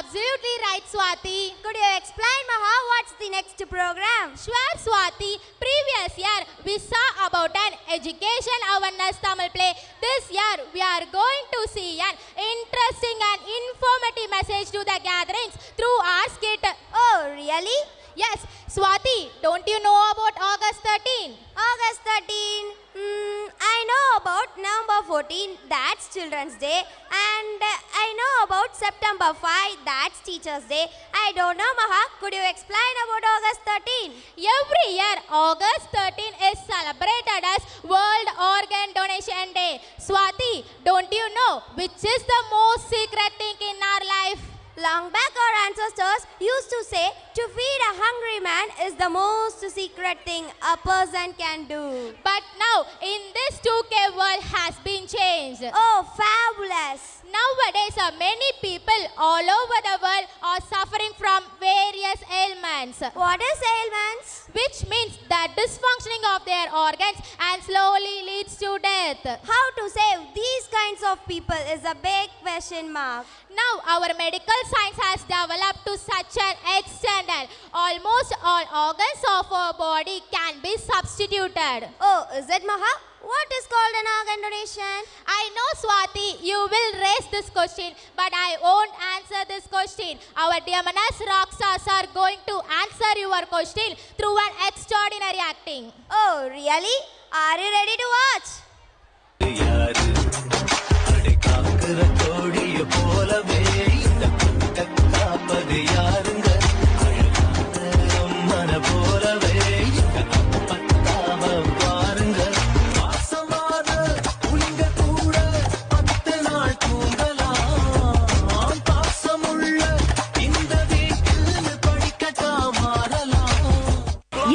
absolutely right, Swati. Could you explain, Maha, what's the next program? Sure, Swati. Previous year, we saw about an education awareness Tamil play. This year, we are going to see an interesting and informative message to the gatherings through our skit. Oh, really? Yes, Swati, don't you know about August 13? August 13. I know about November 14, that's Children's Day. And I know about September 5, that's Teacher's Day. I don't know, Maha. Could you explain about August 13? Every year, August 13 is celebrated as World Organ Donation Day. Swati, don't you know which is the most secret thing in our life? Long back, our ancestors used to say to feed a hungry man is the most secret thing a person can do. But now, in this 2K world has been changed. Oh, fabulous. Nowadays, many people all over the world are suffering from various ailments. What is ailments? Which means the dysfunctioning of their organs and slowly leads to death. How to save these kinds of people is a big question mark. Now, our medical science has developed to such an extent that almost all organs of our body can be substituted. Oh, is it, Maha? What is called an organ donation? I know, Swati, you will raise this question, but I won't answer this question. Our demoness rock stars are going to answer your question through an extraordinary acting. Oh, really? Are you ready to watch?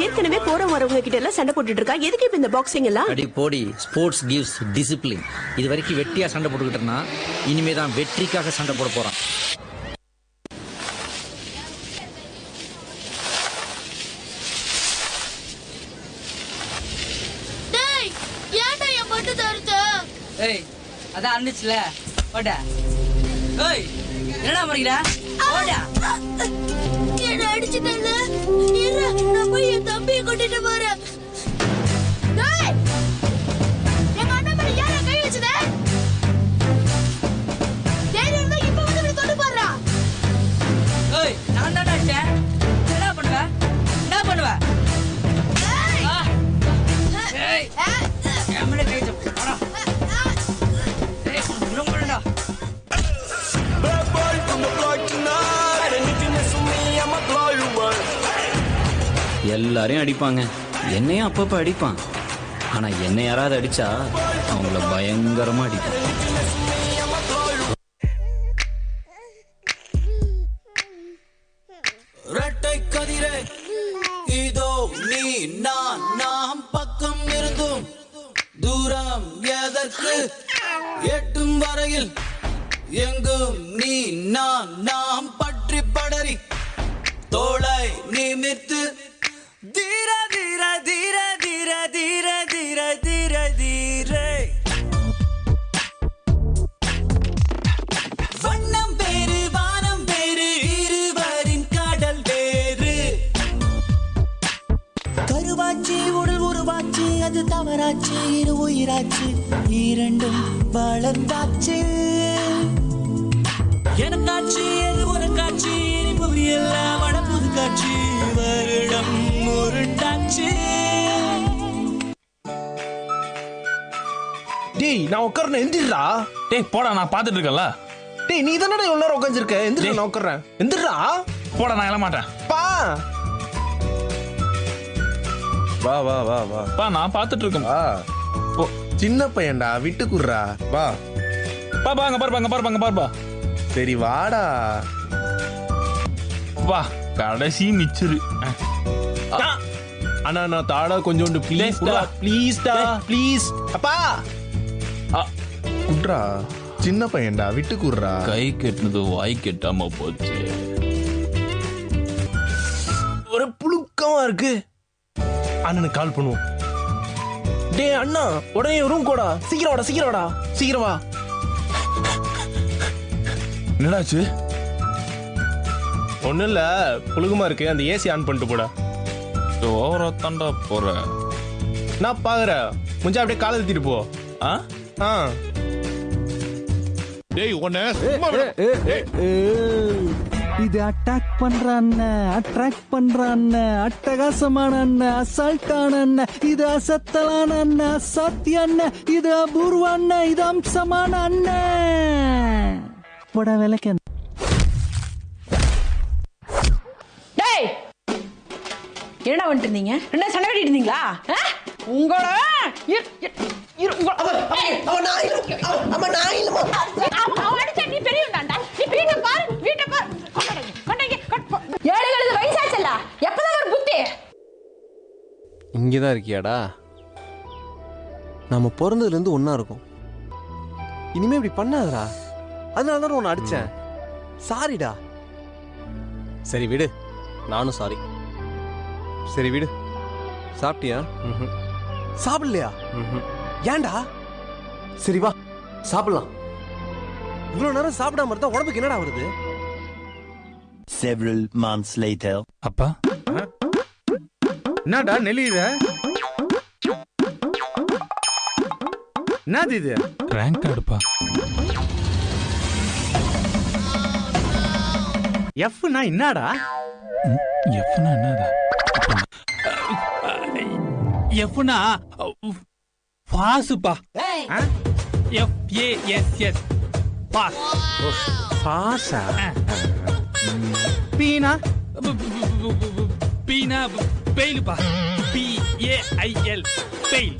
ஏற்கனவே போற வரவங்க கிட்ட எல்லாம் சண்டை போட்டுட்டு இருக்கா. எதுக்கு இப்ப இந்த பாக்ஸிங் எல்லாம்? அடி போடி, ஸ்போர்ட்ஸ் கிவ்ஸ் டிசிப்ளின். இது வரைக்கும் வெட்டியா சண்டை போட்டுக்கிட்டு இருந்தா இனிமே தான் வெற்றிக்காக சண்டை போட போறான். டேய், ஏன்டா என் மட்டு தருச்ச? ஏய், அதான் அன்னிச்சுல. போடா. ஏய், என்னடா மறிக்கிறா? போடா. என்ன அடிச்சிட்டல? இரு, நான் போய் என் தம்பியை கூட்டிட்டு போறேன். டேய், எங்க அண்ணன் மேல யாரா கை வச்சத? டேய், இருந்தா இப்ப வந்து இப்படி தொட்டு போறா. ஏய், நான் தான்டா அடிச்சேன். என்ன பண்ணுவ? என்ன பண்ணுவ? டேய். ஏய், என் மேல கை வச்ச. போடா. ஏய், இன்னும் போடா. எல்லாரையும் அடிப்பாங்க, என்னையும் அப்பப்ப அடிப்பான். ஆனா என்னை யாராவது அடிச்சா அவங்கள பயங்கரமா அடிப்பான். இரட்டை கதிரே இதோ நீ நான் நாம் பக்கம் இருந்தும் தூரம் எதற்கு எட்டும் வரையில் எங்கும் நீ நான் நாம் பற்றி படரி தோளை நிமித்து தீர தீர தீர தீர தீர தீர தீர தீரே வண்ணம் வேறு வானம் வேறு இருவரின் கடல் வேறு கருவாச்சி உடல் உருவாச்சு அது தவறாச்சு இரு உயிராச்சு இரண்டும் வளர்ந்தாச்சு எனக்காட்சி எது உனக்காட்சி இனிப்பு எல்லாம் வடப்புது காட்சி வருடம் உருண்டாச்சு. டேய், நான் உட்கார்றேன், எந்திரா. டேய் போடா, நான் பாத்துட்டு இருக்கேன்ல. டேய், நீ தானடா இவ்வளவு நேரம் உட்கார்ந்திருக்க. எந்திரா, நான் உட்கார்றேன். எந்திரா. போடா, நான் எழ மாட்டேன். பா வா வா வா வா பா, நான் பாத்துட்டு இருக்கேன். வா. ஓ, சின்ன பையன்டா, விட்டு குடுறா. வா. பாப்பா, அங்க பாருப்பா, அங்க பாருப்பா, அங்க பாருப்பா. சரி வாடா. வா, கடைசி மிச்சரு. அண்ணா, நான் தாடா கொஞ்சோண்டு ப்ளீஸ் டா, ப்ளீஸ் டா, ப்ளீஸ். அப்பா குட்ரா, சின்ன பையன்டா, விட்டு குடுறா. கை கெட்டினது வாய் கெட்டாம போச்சு. ஒரு புழுக்கமா இருக்கு. அண்ணனுக்கு கால் பண்ணுவோம். டேய் அண்ணா, உடனே ரூம் கோடா. சீக்கிரம் வாடா, சீக்கிரம் வாடா, சீக்கிரம் வா. என்னடாச்சு? ஒன்றும் இல்லை, புழுகுமா இருக்கு, அந்த ஏசி ஆன் பண்ணிட்டு போட. ஓவரா தாண்டா போற. நான் பார்க்குறேன், முடிஞ்சா அப்படியே காலை தூக்கிட்டு போ. ஆ ஆ டேய் உன்னை இது அட்டாக் பண்ற அண்ணன், அட்ராக்ட் பண்ற அண்ணன், அட்டகாசமான அண்ணன், அசால்ட்டான அண்ணன், இது அசத்தலான அண்ணன், அசாத்திய அண்ணன், இது அபூர்வ அண்ணன், இது அம்சமான அண்ணன். போட விளக்க. டேய் என்னடா வந்துட்டு இருந்தீங்க? என்ன சண்டை கட்டிட்டு இருந்தீங்களா? உங்களோட இங்கதான் இருக்கியாடா? நம்ம பிறந்ததுல இருந்து ஒன்னா இருக்கும். இனிமே இப்படி பண்ணாதடா. அதனாலதான் உன்னை அடிச்சேன். சாரிடா. சரி விடு, நானும் சாரி. சரி விடு. சாப்பிட்டியா? சாப்பிடலையா? ஏன்டா? சரி வா சாப்பிடலாம். இவ்வளவு நேரம் சாப்பிடாம இருந்தா உடம்புக்கு என்னடா வருது? Several months later. அப்பா என்னடா நெளியுத? என்னது இது? ரேங்க் கார்டுப்பா. எஃப்னா என்னடா? எஃப்னா என்னடா? எஃப்னா பாசுப்பா. FASS pass. பாஸா? பீனா? பீனா பெயிலுப்பா. PAIL fail.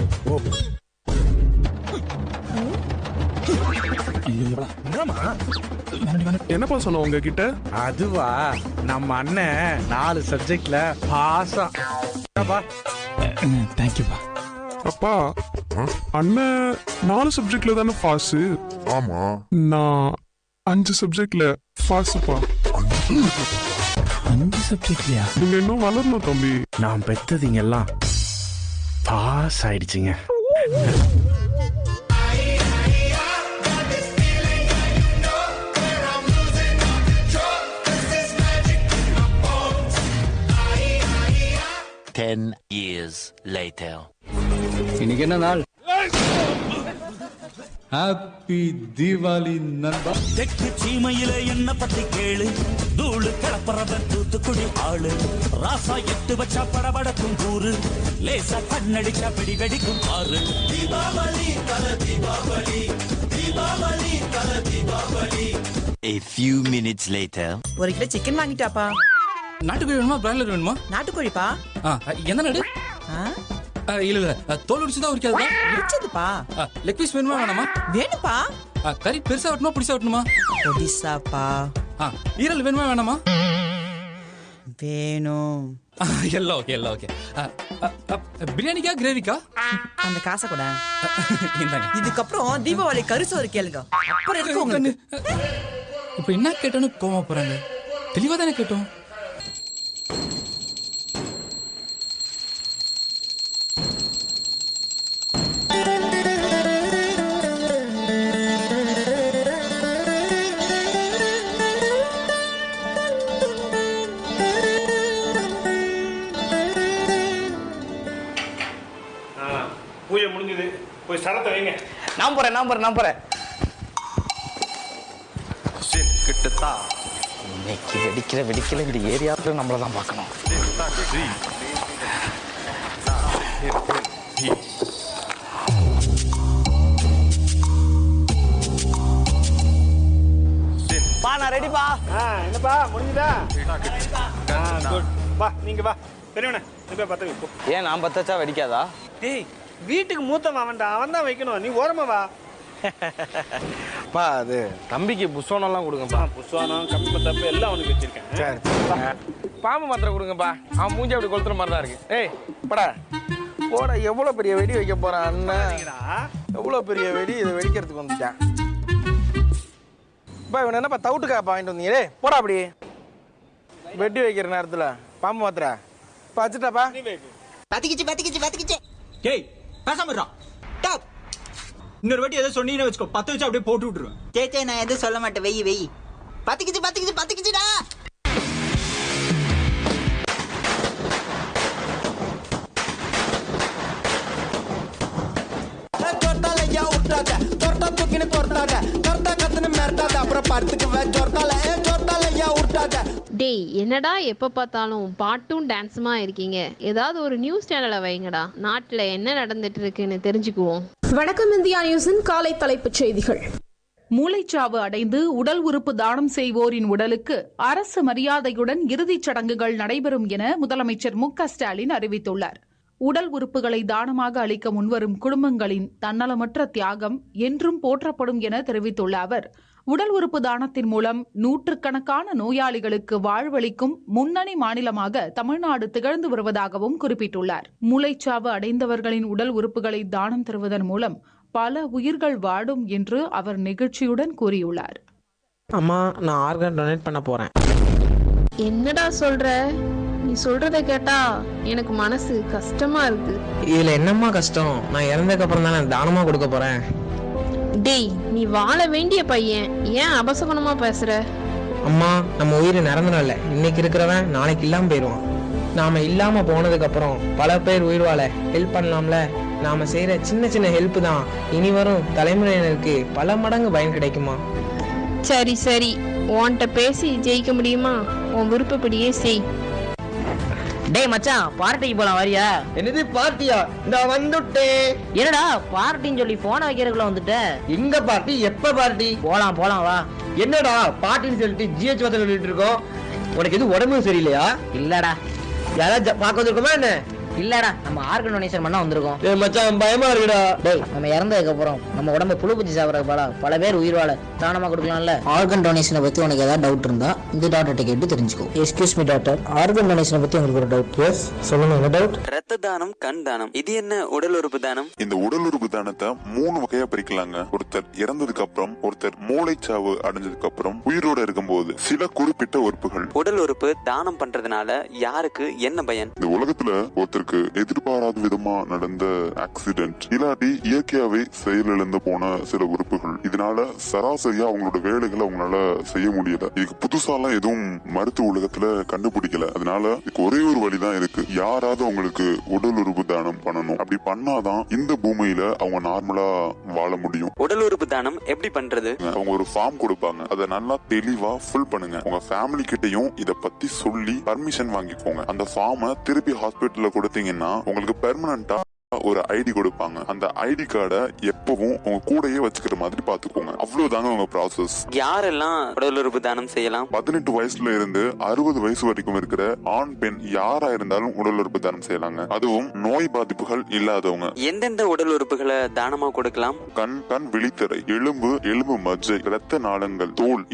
என்னப்பா சொன்ன உங்ககிட்ட? அதுவா, நம்ம அண்ணன் 4 சப்ஜெக்ட்ல பாஸா. தேங்க்யூப்பா. அப்பா அண்ணன் 4 சப்ஜெக்ட்ல தானே பாஸ். ஆமா, நான் 5 சப்ஜெக்ட்ல பாஸ்ப்பா. 5 சப்ஜெக்ட்லயா? நீங்க இன்னும் வளரணும் தம்பி. நான் பெத்ததிங்க எல்லாம் பாஸ் ஆயிடுச்சுங்க. Ten years later. இன்னைக்கு என்ன நாள்? ஹாப்பி தீபாவளி நண்பா. தெற்கு சீமையில என்ன பத்தி கேளு, தூளு கிளப்பறவன் தூத்துக்குடி ஆளு, ராசா 8 வச்சா படபடக்கும் கூறு, லேசா கண்ணடிச்சா பிடி வெடிக்கும் பாரு. தீபாவளி தல தீபாவளி, தீபாவளி தல Deepavali. A few minutes later. 1 kilo chicken வாங்கிட்டாப்பா. நாட்டுக்கோழி வேணுமா பிராய்லர் வேணுமா? நாட்டுக்கோழிப்பா. என்ன நாடு? இல்ல தோல் உரிச்சுதான் உரிக்காதா? முடிச்சதுப்பா. லெக் பீஸ் வேணுமா வேணாமா? வேணுப்பா. கறி பெருசா வெட்டணுமா புடிசா வெட்டணுமா? ஒடிசாப்பா. ஈரல் வேணுமா வேணாமா? வேணும். எல்லாம் ஓகே எல்லாம் ஓகே. பிரியாணிக்கா கிரேவிக்கா? அந்த காசை கூட. இந்தாங்க. இதுக்கப்புறம் தீபாவளி கரிசோறு கேளுங்க. அப்புறம் இருக்கு உங்களுக்கு. இப்ப என்ன கேட்டோன்னு கோவமா போறாங்க? தெளிவா தானே கேட்டோம். பூஜை முடிஞ்சது, போய் சரத்தை வைங்க. நான் போறேன். கிட்டத்தா இன்னைக்கு வெடிக்கல இந்த ஏரியாவுக்கு நம்மள தான் பார்க்கணும். பா நான் ரெடிப்பா. என்னப்பா முடிஞ்சுதா? குட். வா நீங்க வா பெரியவனே, நீ பத்த வை. ஏன் நான் பத்தச்சா வெடிக்காதா? ஏய் வீட்டுக்கு மூத்தவன் அவன்டா, அவன் தான் வைக்கணும், நீ ஓரமா வா. பா அது தம்பிக்கு புஸ்வானம்லாம் கொடுங்கப்பா. புஸ்வானம் கம்பு தப்பு எல்லாம் அவனுக்கு வச்சிருக்கேன். சரி பாம்பு மாத்திரை கொடுங்கப்பா. அவன் மூஞ்சி அப்படி கொளுத்துற மாதிரி தான் இருக்கு. ஏய் படா போட, எவ்வளோ பெரிய வெடி வைக்க போறான் அண்ணன். எவ்வளோ பெரிய வெடி, இதை வெடிக்கிறதுக்கு வந்துட்டான். இப்போ இவன் என்னப்பா தவுட்டுக்காப்பா வாங்கிட்டு வந்தீங்களே, போடா அப்படி வெடி வைக்கிற நேரத்தில் பாம்பு மாத்திரை இப்போ வச்சுட்டாப்பா. பத்திக்கிச்சு. ஏய் பேசாம இருடா. டாப். இன்னொரு வாட்டி எதை சொன்னீங்கன்னு வச்சுக்கோ, 10 வச்சு அப்படியே போட்டு விட்டுருவேன். நான் எதுவும் சொல்ல மாட்டேன். வெயி பத்திக்கிச்சுடா. உருட்டாத கரெக்டா கத்துன்னு மிரட்டாத அப்புறம் படுத்துக்கு ஜோர்த்தால ஏன் உருட்டாத. டேய் என்னடா எப்போ பார்த்தாலும் பாட்டும் டான்ஸுமா இருக்கீங்க, ஏதாவது ஒரு நியூஸ் சேனலை வைங்கடா, நாட்டில் என்ன நடந்துட்டு இருக்குன்னு தெரிஞ்சுக்குவோம். வணக்கம் இந்தியா நியூஸின் காலை தலைப்புச் செய்திகள். மூளைச்சாவு அடைந்து உடல் உறுப்பு தானம் செய்வோரின் உடலுக்கு அரசு மரியாதையுடன் இறுதிச் சடங்குகள் நடைபெறும் என முதலமைச்சர் மு.க.ஸ்டாலின் அறிவித்துள்ளார். உடல் உறுப்புகளை தானமாக அளிக்க முன்வரும் குடும்பங்களின் தன்னலமற்ற தியாகம் என்றும் போற்றப்படும் என தெரிவித்துள்ள அவர், உடல் உறுப்பு தானத்தின் மூலம் நூற்றுக்கணக்கான நோயாளிகளுக்கு வாழ்வளிக்கும் முன்னணி மாநிலமாக தமிழ்நாடு திகழ்ந்து வருவதாகவும் குறிப்பிட்டுள்ளார். மூளைச்சாவு அடைந்தவர்களின் உடல் உறுப்புகளை தானம் தருவதன் மூலம் பல உயிர்கள் வாடும் என்று அவர் நெகிழ்ச்சியுடன் கூறியுள்ளார். அம்மா, நான் ஆர்கன் டொனேட் பண்ண போறேன். என்னடா சொல்ற? நீ சொல்றத கேட்டா எனக்கு மனசு கஷ்டமா இருக்கு. இதுல என்னம்மா கஷ்டம்? நான் இறந்ததுக்கு அப்புறம் தான் நான் தானமா கொடுக்க போறேன். டேய், நீ வாழ வேண்டிய பையன், ஏன் அபசகுணமா பேசுற? அம்மா, நம்ம உயிர் நிரந்தரம் இல்ல. இன்னைக்கு இருக்கிறவன் நாளைக்கு இல்லாம போயிடுவான். நாம இல்லாம போனதுக்கு அப்புறம் பல பேர் உயிர் வாழ ஹெல்ப் பண்ணலாம்ல. நாம செய்யற சின்ன சின்ன ஹெல்ப் தான் இனி வரும் தலைமுறையினருக்கு பல மடங்கு பயன் கிடைக்குமா? சரி சரி, உன்கிட்ட பேசி ஜெயிக்க முடியுமா? உன் விருப்பப்படியே செய். டேய் மச்சான், பார்ட்டிக்கு போலாம் வரியா? என்னது பார்ட்டியா? இந்த வந்துட்டே. என்னடா பார்ட்டின்னு சொல்லி போன வைக்கிறதுக்குள்ள வந்துட்ட? எங்க பார்ட்டி? எப்ப பார்ட்டி? போலாம் போலாம் வா. என்னடா பார்ட்டின்னு சொல்லிட்டு ஜிஹெச் வார்த்தை சொல்லிட்டு இருக்கோம். உனக்கு எதுவும் உடம்பு சரியில்லையா? இல்லடா. யாராவது பார்க்க வந்திருக்கோமா என்ன? இல்லடா, நம்ம ஆர்கன் டொனேஷன் பண்ண வந்திருக்கோம். ஏய் மச்சான், பயமா இருக்குடா. டேய், நம்ம இறந்ததுக்கு அப்புறம் நம்ம உடம்ப புழு பூச்சி சாப்பிட்ற பல பேர் உயிர் வாழ தானமா கொடுக்கலாம்ல. ஆர்கன் டொனேஷனை பத்தி உனக்கு ஏதாவது டவுட் இருந்தா இந்த டாக்டர்கிட்ட கேட்டு தெரிஞ்சுக்கோ. எக்ஸ்கியூஸ் மீ டாக்டர், ஆர்கன் டொனேஷனை பத்தி உங்களுக்கு ஒரு டவுட். எஸ் சொல்லுங்க, என்ன டவுட்? ரத்த தானம், கண் தானம், இது என்ன உடல் உறுப்பு தானம்? இந்த உடல் உறுப்பு தானத்தை 3 வகையா பிரிக்கலாங்க. ஒருத்தர் இறந்ததுக்கு அப்புறம், ஒருத்தர் மூளைச்சாவு அடைஞ்சதுக்கு அப்புறம், உயிரோட இருக்கும்போது சில குறிப்பிட்ட உறுப்புகள். உடல் உறுப்பு தானம் பண்றதுனால யாருக்கு என்ன பயன்? இந்த உலகத்துல ஒருத்தருக்கு எதிர்பாராத விதமா நடந்த ஆக்சிடென்ட் இல்லாட்டி இயற்கையாவே செயலிழந்து போன சில உறுப்புகள், இதனால சராசரியா அவங்களோட வேலைகளை அவங்களால செய்ய முடியல. இதுக்கு புதுசாலாம் எதுவும் மருத்துவ உலகத்துல கண்டுபிடிக்கல. அதனால இதுக்கு ஒரே ஒரு வழிதான் இருக்கு. யாராவது அவங்களுக்கு உடல் உறுப்பு தானம் பண்ணணும். அப்படி பண்ணாதான் இந்த பூமியில அவங்க நார்மலா வாழ முடியும். உடல் உறுப்பு தானம் எப்படி பண்றது? அவங்க ஒரு ஃபார்ம் கொடுப்பாங்க, அதை நல்லா தெளிவா ஃபில் பண்ணுங்க. உங்க ஃபேமிலி கிட்டையும் இத பத்தி சொல்லி பர்மிஷன் வாங்கிக்கோங்க. அந்த ஃபார்மை திருப்பி ஹாஸ்பிட்டல்ல கொடுத்தீங்கன்னா உங்களுக்கு பெர்மனண்டா ஒரு ஐடி கொடுப்பாங்க. அந்த ஐடி கார்டை எப்பவும் உங்க கூடயே வச்சுக்கிற மாதிரி பாத்துக்கோங்க. அவ்வளவுதாங்க உங்க ப்ராசஸ். யாரெல்லாம் உடல் உறுப்பு தானம் செய்யலாம்? 18 வயசுல இருந்து 60 வயசு வரைக்கும் இருக்கிற ஆண் பெண் யாரா இருந்தாலும் உடல் உறுப்பு தானம் செய்யலாங்க. அதுவும் நோய் பாதிப்புகள் இல்லாதவங்க. எந்தெந்த உடல் உறுப்புகளை தானமா கொடுக்கலாம்? கண் விழித்திரை, எலும்பு மஜ்ஜை, இரத்த நாளங்கள், தோல்,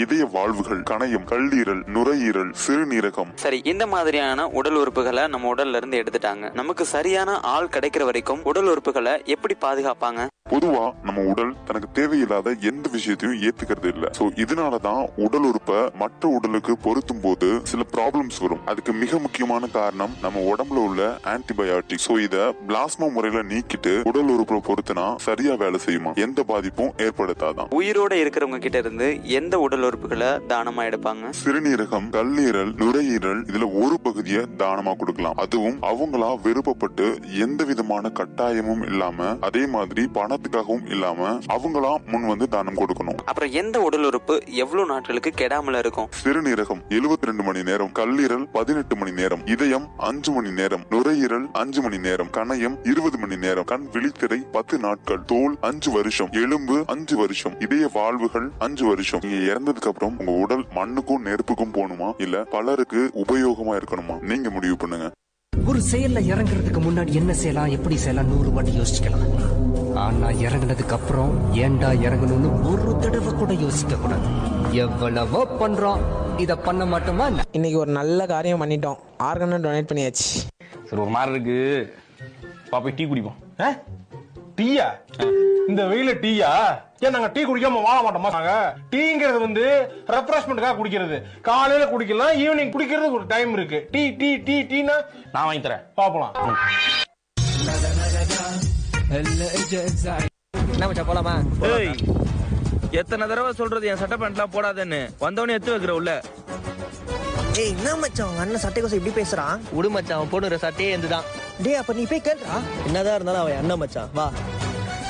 இதய வாழ்வுகள், கணையம், கல்லீரல், நுரையீரல், சிறுநீரகம். சரி, இந்த மாதிரியான உடல் உறுப்புகளை நம்ம உடல்ல இருந்து எடுத்துட்டாங்க. நமக்கு சரியான ஆள் கிடைக்கிற வரைக்கும் உடல் உறுப்புகளை எப்படி பாதுகாப்பாங்க? பொதுவா நம்ம உடல் தனக்கு தேவையில்லாத எந்த விஷயத்தையும் ஏத்துக்கிறது இல்ல. சோ இதனாலதான் உடல் உறுப்பை மற்ற உடலுக்கு பொருத்தும் போது சில ப்ராப்ளம்ஸ் வரும். அதுக்கு மிக முக்கியமான காரணம் நம்ம உடம்புல உள்ள ஆன்டிபயோட்டிக். சோ இத பிளாஸ்மா முறையில நீக்கிட்டு உடல் உறுப்பை பொருத்தினா சரியா வேலை செய்யுமா, எந்த பாதிப்பும் ஏற்படுத்தாதான். உயிரோட இருக்கிறவங்க கிட்ட இருந்து எந்த உடல் உறுப்புகளை தானமா எடுப்பாங்க? சிறுநீரகம், கல்லீரல், நுரையீரல், இதுல ஒரு பகுதியை தானமா கொடுக்கலாம். அதுவும் அவங்களா விருப்பப்பட்டு எந்த விதமான கட்டாயமும் இல்லாம, அதே மாதிரி பணத்துக்காகவும் இல்லாம அவங்களா முன் வந்து தானம் கொடுக்கணும். அப்புறம் எந்த உடல் உறுப்பு எவ்வளவு நாட்களுக்கு கெடாமல இருக்கும்? சிறுநீரகம் 72 மணி நேரம், கல்லீரல் 18 மணி நேரம், இதயம் 5 மணி நேரம், நுரையீரல் 5 மணி நேரம், கணையம் 20 மணி நேரம், கண் விழித்திரை 10 நாட்கள், தோல் 5 வருஷம், எலும்பு 5 வருஷம், இதய வாழ்வுகள் 5 வருஷம். நீங்க இறந்ததுக்கு அப்புறம் உங்க உடல் மண்ணுக்கும் நெருப்புக்கும் போகணுமா, இல்ல பலருக்கு உபயோகமா இருக்கணுமா, நீங்க முடிவு பண்ணுங்க. ஒரு செயல்ல இறங்குறதுக்கு முன்னாடி என்ன செய்யலாம், எப்படி செய்யலாம் 100 வாட்டி யோசிக்கலாம். ஆனா இறங்குனதுக்கு அப்புறம் ஏன்டா இறங்கணும்னு ஒரு தடவை கூட யோசிக்க கூடாது. எவ்வளவோ பண்றோம், இத பண்ண மாட்டோமா? இன்னைக்கு ஒரு நல்ல காரியம் பண்ணிட்டோம். ஆர்கன் டொனேட் பண்ணியாச்சு. சரி, ஒரு மாதிரி இருக்கு. பாப்பா டீ குடிப்போம். டீயா? இந்த வெயில டீயா? ஏன் நாங்க டீ குடிக்காம வாழ மாட்டோமா? நாங்க டீங்கிறது வந்து ரெஃப்ரெஷ்மெண்ட்காக குடிக்கிறது. காலையில குடிக்கலாம், ஈவினிங் குடிக்கிறது ஒரு டைம் இருக்கு. டீ டீ டீ டீனா நான் வாங்கி தரேன், பாப்பலாம். என்ன மச்சான், போலாமா? ஏய், எத்தனை தடவை சொல்றது என் சட்டை பேண்ட்லாம் போடாதேன்னு? வந்தவனே எடுத்து வைக்கிற உள்ள. ஏய், என்ன மச்சான் உங்க அண்ணன் சட்டை கோசம் இப்படி பேசுறான்? விடு மச்சான், அவன் போடுற சட்டையே இருந்துதான். டேய், அப்ப நீ போய் கேளுடா. என்னதான் இருந்தாலும் அவன் அண்ணன் மச்சான், வா.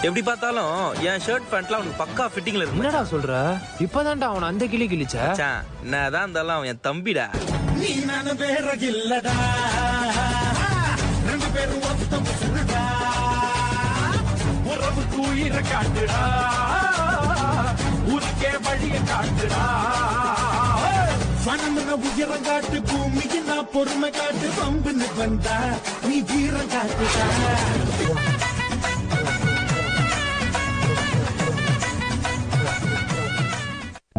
எப்படி பார்த்தாலும் என் ஷர்ட் பேண்ட்லாம் அவனுக்கு பக்கா ஃபிட்டிங்ல இருக்கு. என்னடா சொல்ற? இப்பதான்டா அவன் அந்த கிளி கிழிச்ச. என்னதான் இருந்தாலும் அவன் என் தம்பிடா. நீ நானும் வேற இல்லடா, ரெண்டு பேரும் ஒத்தம் சுருடா, உறவுக்கு உயிரை காட்டுடா, ஊருக்கே வழிய காட்டுடா. வனம்னா உயரம் காட்டு, பூமிக்கு நான் பொறுமை காட்டு, பம்புன்னு வந்தா நீ வீரம் காட்டுடா.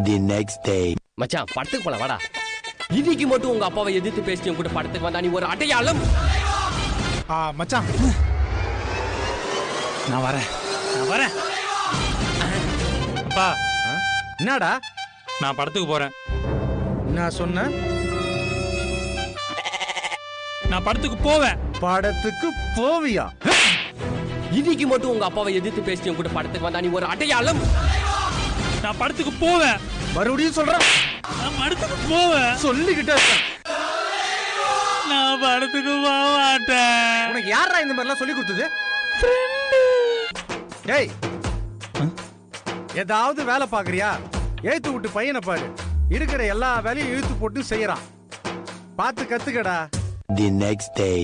The next day. மச்சான் படத்துக்கு போலாம் வாடா. இன்னைக்கு மட்டும் உங்க அப்பாவை எதிர்த்து பேசி கூட படத்துக்கு வந்தா நீ ஒரு அடையாளம். மச்சான் நான் வரேன். அப்பா என்னடா? நான் படத்துக்கு போறேன். நான் சொன்னேன் நான் படத்துக்கு போவேன். படத்துக்கு போவியா? இன்னைக்கு மட்டும் உங்க அப்பாவை எதிர்த்து பேசி கூட படத்துக்கு வந்தா நீ ஒரு அடையாளம். நான் படத்துக்கு போவேன். மறுபடியும் சொல்றேன், நான் படத்துக்கு போவேன். சொல்லிக்கிட்டே இருக்கேன். நான் படத்துக்கு போக மாட்டேன். உனக்கு யாரா இந்த மாதிரிலாம் சொல்லி கொடுத்தது? டேய், ஏதாவது வேலை பாக்குறியா? ஏத்து விட்டு பையனை பாரு, இருக்கிற எல்லா வேலையும் இழுத்து போட்டு செய்யறான். பார்த்து கத்துக்கடா. The next day.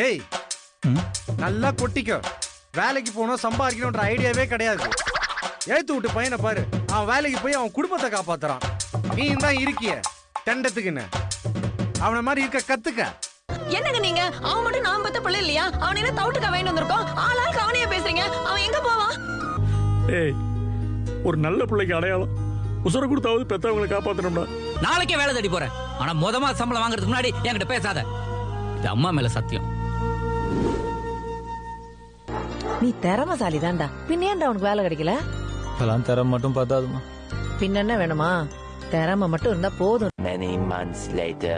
டேய், நல்லா கொட்டிக்கோ. வேலைக்கு போனோம் சம்பாதிக்கணும்ன்ற ஐடியாவே கிடையாது. ஏத்து விட்டு பையனை பாரு, அவன் வேலைக்கு போய் அவன் குடும்பத்தை காப்பாத்துறான். நீ தான் இருக்கிய தண்டத்துக்குன்னு. அவனை மாதிரி இருக்க கத்துக்க. என்னங்க நீங்க? அவன் மட்டும் நான் பத்த பிள்ளை இல்லையா? அவன் என்ன தவுட்டுக்கா வேணும் வந்திருக்கோம்? ஆளால் கவனையா பேசுறீங்க. அவன் எங்க போவான்? ஏய், ஒரு நல்ல பிள்ளைக்கு அடையாளம் உசுர கொடுத்தாவது பெத்தவங்களை காப்பாத்தணும்டா. நாளைக்கே வேலை தேடி போறேன். ஆனா மொதமா சம்பளம் வாங்குறதுக்கு முன்னாடி என்கிட்ட பேசாத. இது அம்மா மேல சத்தியம். நீ திறமசாலி தான்டா. பின்னேண்டா உனக்கு வேலை கிடைக்கல? அதெல்லாம் தர மட்டும் பார்த்தாதுமா. பின்ன என்ன வேணுமா? திறமை மட்டும் இருந்தா போதும். Many months later.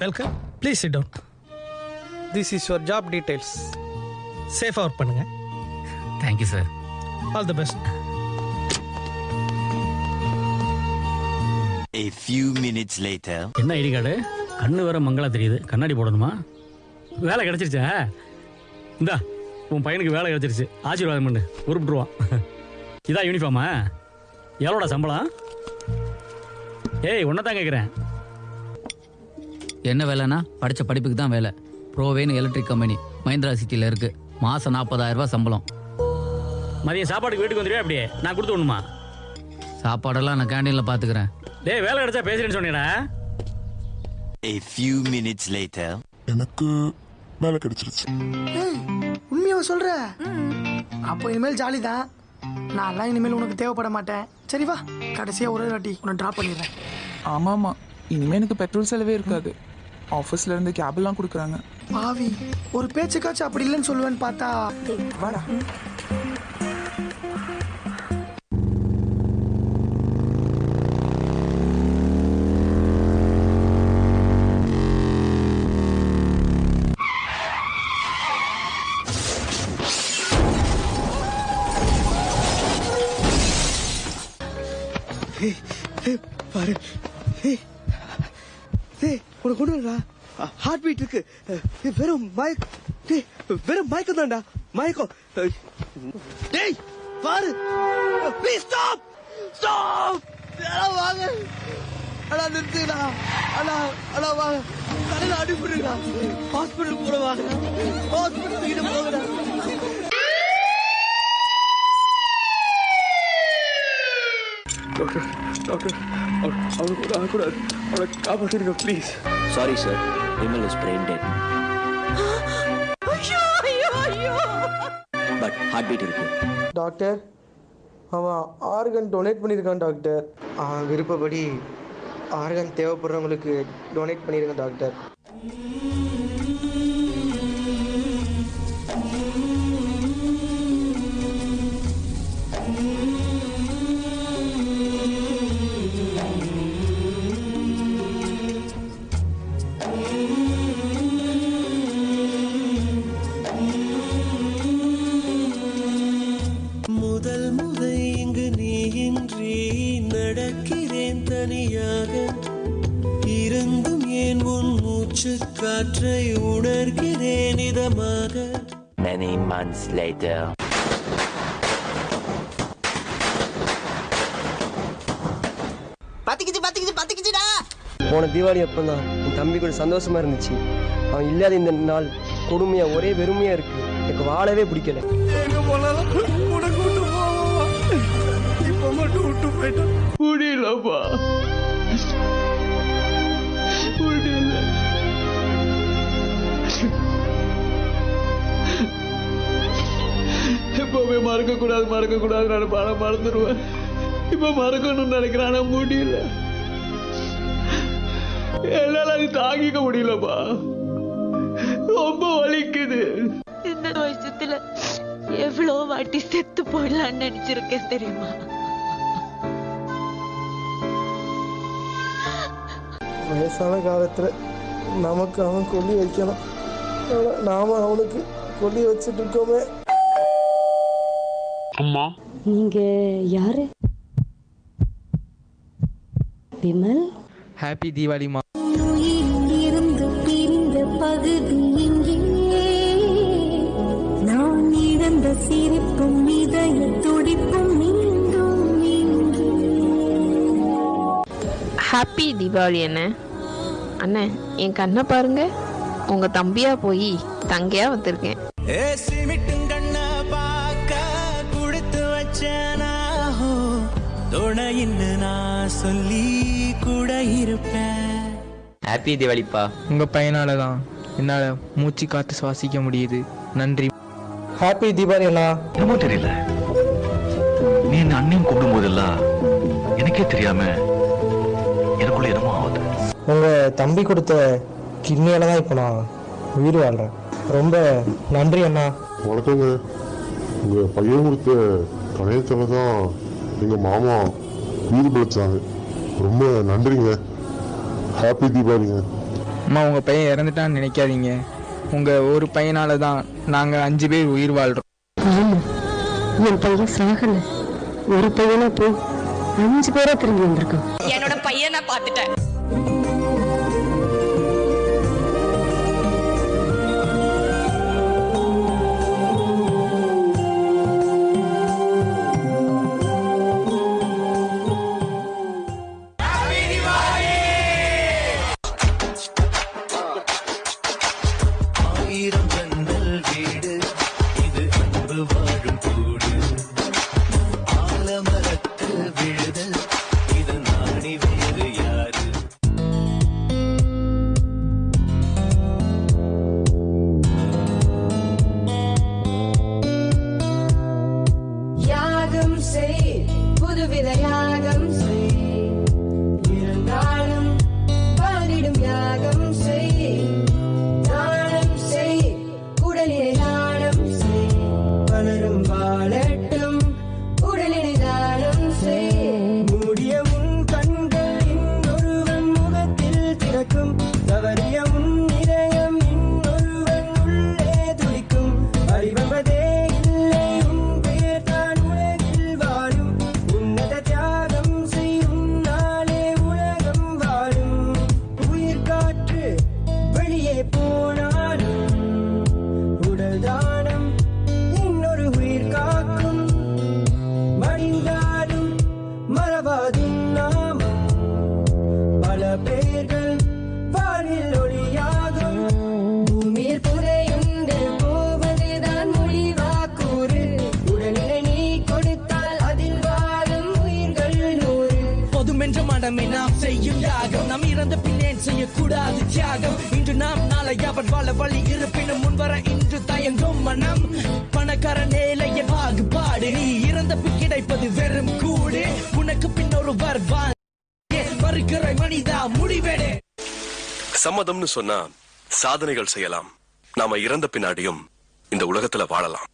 Welcome. Please sit down. This is your job details. சேஃபா ஒர்க் பண்ணுங்க. Thank you sir. All the best. A few minutes later. என்ன ஐடி கார்டு? கண்ணு வேற மங்களா தெரியுது. கண்ணாடி போடணுமா? வேலை கிடைச்சிருச்சா? இந்தா உன் பையனுக்கு வேலை கிடைச்சிருச்சு. ஆசீர்வாதம் பண்ணு. உருப்பிட்டுருவான். இதான் யூனிஃபார்மா? எவ்வளோடா சம்பளம்? ஏய், ஒன்னதான் கேட்குறேன். என்ன வேலைன்னா படித்த படிப்புக்கு தான் வேலை. ப்ரோவேன் எலக்ட்ரிக் கம்பெனி மஹிந்திரா சிட்டியில் இருக்கு. மாதம் 40,000 ரூபாய் சம்பளம். மதியம் சாப்பாட்டுக்கு வீட்டுக்கு வந்துடுவே? அப்படியே நான் கொடுத்து விடணுமா? சாப்பாடெல்லாம் நான் கேண்டீனில் பார்த்துக்கிறேன். டேய், வேலை கிடைச்சா பேசுறேன்னு சொன்னீடா. A few minutes later. எனக்கு வேலை கிடைச்சிருச்சு. உண்மையாக சொல்ற? அப்போ இனிமேல் ஜாலி தான். நான்லாம் இனிமேல் உனக்கு தேவைப்பட மாட்டேன். சரி வா, கடைசியாக ஒரே வாட்டி உன்னை ட்ராப் பண்ணிடுறேன். ஆமாம்மா, இனிமேல் எனக்கு பெட்ரோல் செலவே இருக்காது. ஆஃபீஸ்ல இருந்து கேப்லாம் கொடுக்குறாங்க. பாவி, ஒரு பேச்சுக்காச்சும் அப்படி இல்லைன்னு சொல்லுவேன்னு பார்த்தா வாடா. பாரு, உனக்கு கொண்டு வரா ஹார்ட் பீட் இருக்கு. வெறும் மயக்கம் தான்டா, மயக்கம். டேய் பாரு, ப்ளீஸ் ஸ்டாப் ஸ்டாப். வாங்க அண்ணா, நிறுத்துடா அண்ணா. அண்ணா வாங்க, தலையில அடிபடுறா. ஹாஸ்பிட்டல் போட வாங்க, ஹாஸ்பிட்டல் கிட்ட போகடா. டாக்டர் டாக்டர், அவனை காப்பாற்றிருங்க please. Sorry sir, Vimal is brain dead. But heartbeat இருக்கு. டாக்டர், அவன் ஆர்கன் டொனேட் பண்ணியிருக்கான் டாக்டர். அவன் விருப்பப்படி ஆர்கன் தேவைப்படுறவங்களுக்கு டொனேட் பண்ணியிருங்க டாக்டர். நடக்கிறேன் தனியாக, இருந்தும் ஏன் உன் மூச்சு காற்றை உணர்கிறேன் இதமாக. Many months later. பத்திக்கிச்சுடா. போன தீபாவளி அப்பதான் என் தம்பி கூட சந்தோஷமா இருந்துச்சு. அவன் இல்லாத இந்த நாள் கொடுமையா ஒரே வெறுமையா இருக்கு. எனக்கு வாழவே பிடிக்கல. எங்க போனாலும் உனக்கு விட்டு போவா, இப்ப மட்டும் விட்டு போயிட்டா முடியலப்பா, முடியல. எப்பவுமே மறக்க கூடாது நான் பணம் மறந்துடுவேன். இப்ப மறக்கணும்னு நினைக்கிறான், முடியல. என்னால அது தாங்கிக்க முடியலப்பா, ரொம்ப வலிக்குது. இந்த வருஷத்துல எவ்வளவு வாட்டி செத்து போயிடலான்னு நினைச்சிருக்கேன் தெரியுமா? வயசான காலத்துல நமக்கு அவன் கொல்லி வைக்கணும், நாம அவனுக்கு கொல்லி வச்சுட்டு இருக்கோமே. அம்மா, நீங்க யாரு? விமல். ஹாப்பி தீபாவளிமா. இருந்து பிரிந்த பகுதி இங்கே, நான் இழந்த சிரிப்பும் இதய துடிப்பும் மீண்டும் இங்கே. ஹாப்பி தீபாவளி அண்ணே. அண்ணே, என் கண்ணை பாருங்க, உங்க தம்பியா போய் தங்கையா வந்திருக்கேன். சிமிட்டுங்கண்ண பார்க்க கொடுத்து வச்சனா, துணையின்னு நான் சொல்லி கூட இருப்பேன். ஹாப்பி தீபாவளிப்பா. உங்க பையனால தான் என்னால மூச்சு காத்து சுவாசிக்க முடியுது. நன்றி. ஹாப்பி தீபாவளி அண்ணா. என்னமோ தெரியல, நீ என்ன அண்ணியும் கூப்பிடும் போதெல்லாம் எனக்கே தெரியாம எனக்குள்ள என்னமோ ஆகுது. உங்க தம்பி கொடுத்த கிட்னியால தான் இப்போ நான் உயிர் வாழ்றேன். ரொம்ப நன்றி அண்ணா. வணக்கங்க. உங்க பையன் கொடுத்த கணையத்துல தான் எங்க மாமா உயிர் பிழைச்சாங்க. ரொம்ப நன்றிங்க. ஹாப்பி தீபாவளிங்க. அம்மா, உங்க பையன் இறந்துட்டான்னு நினைக்காதீங்க. உங்க ஒரு பையனால தான் நாங்க 5 பேர் உயிர் வாழ்றோம். ஆமா, என் பையன் சாகல, ஒரு பையனா போய் 5 பேரா திரும்பி வந்திருக்கான். என்னோட பையனை பார்த்துட்டேன். சம்மதம்னு சொன்னா சாதனைகள் செய்யலாம். நாம இறந்த பின்னாடியும் இந்த உலகத்துல வாழலாம்.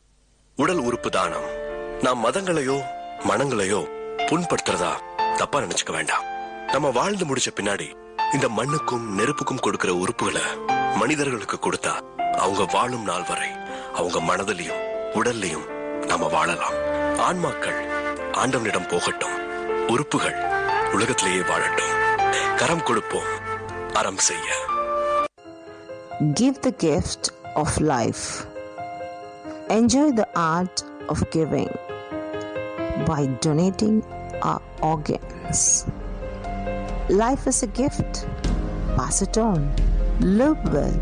உடல் உறுப்பு தானம். நாம் மதங்களையோ மனங்களையோ புண்படுத்துறதா தப்பா நினைச்சுக்க வேண்டாம். நம்ம வாழ்ந்து முடிச்ச பின்னாடி இந்த மண்ணுக்கும் நெருப்புக்கும் கொடுக்கிற உறுப்புகளை மனிதர்களுக்கு கொடுத்தா அவங்க வாழும் நாள் வரை அவங்க மனதிலையும் உடல்லையும் நாம வாழலாம். ஆன்மாக்கள் ஆண்டவனிடம் போகட்டும், உறுப்புகள் உலகத்திலேயே வாழட்டும். கரம் கொடுப்போம், அறம் செய்ய. Give the gift of life. Enjoy the art of giving by donating our organs. Life is a gift. Pass it on. Live well.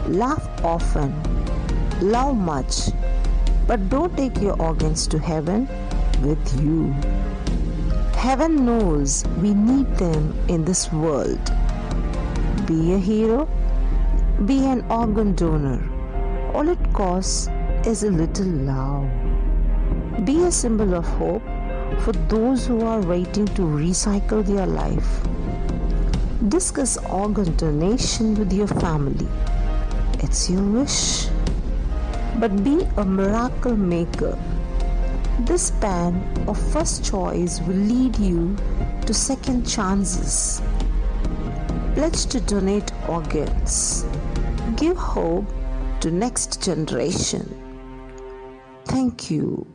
Laugh often. Love much. But don't take your organs to heaven with you. Heaven knows we need them in this world. Be a hero. Be an organ donor. All it costs is a little love. Be a symbol of hope for those who are waiting to recycle their life. Discuss organ donation with your family. It's your wish. But be a miracle maker. This span of first choice will lead you to second chances. Pledge to donate organs. Give hope to next generation. Thank you.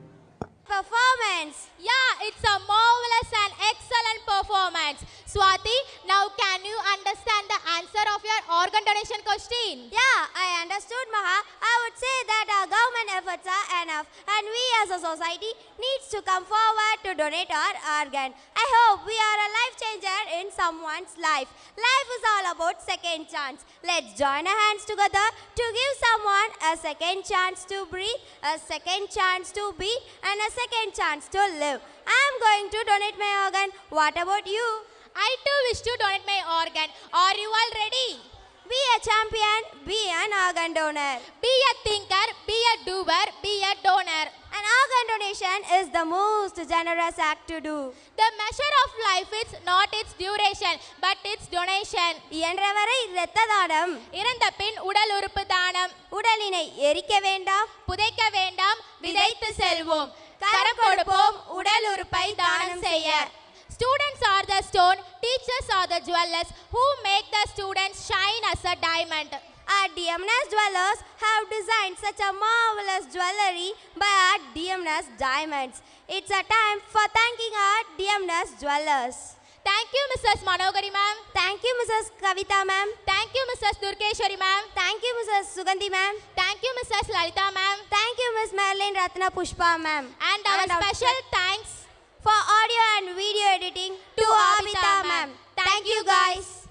Performance. Yeah, it's a marvelous and excellent performance. Swati, now can you understand the answer of your organ donation question? Yeah, I understood, Maha. I would say that our government efforts are enough and we as a society needs to come forward to donate our organ. I hope we are a life changer in someone's life. Life is all about second chance. Let's join our hands together to give someone a second chance to breathe, a second chance to be, and a second chance to live. I'm going to donate my organ. What about you? I too wish to donate my organ. Are you all ready? Be a champion, be an organ donor. Be a thinker, be a doer, be a donor. An organ donation is the most generous act to do. The measure of life is not its duration, but its donation. இயன்றவரை இரத்த தானம். இறந்த பின் உடல் உறுப்பு தானம். உடலினை எரிக்க வேண்டாம், புதைக்க வேண்டாம், விதைத்து செல்வோம். கரம் கொடுப்போம் உடல் உறுப்பை தானம் செய்ய. Students are the stone, teachers are the jewelers who make the students shine as a diamond. Our DMNS dwellers have designed such a marvelous jewelry by our DMNS diamonds. It's a time for thanking our DMNS dwellers. Thank you, Mrs. Manogari ma'am. Thank you, Mrs. Kavita ma'am. Thank you, Mrs. Durkeshwari ma'am. Thank you, Mrs. Sugandhi ma'am. Thank you, Mrs. Lalita ma'am. Thank you, Miss Marilyn Ratna Pushpa ma'am. And our special thanks for audio and video editing to Abhita ma'am. Thank you guys.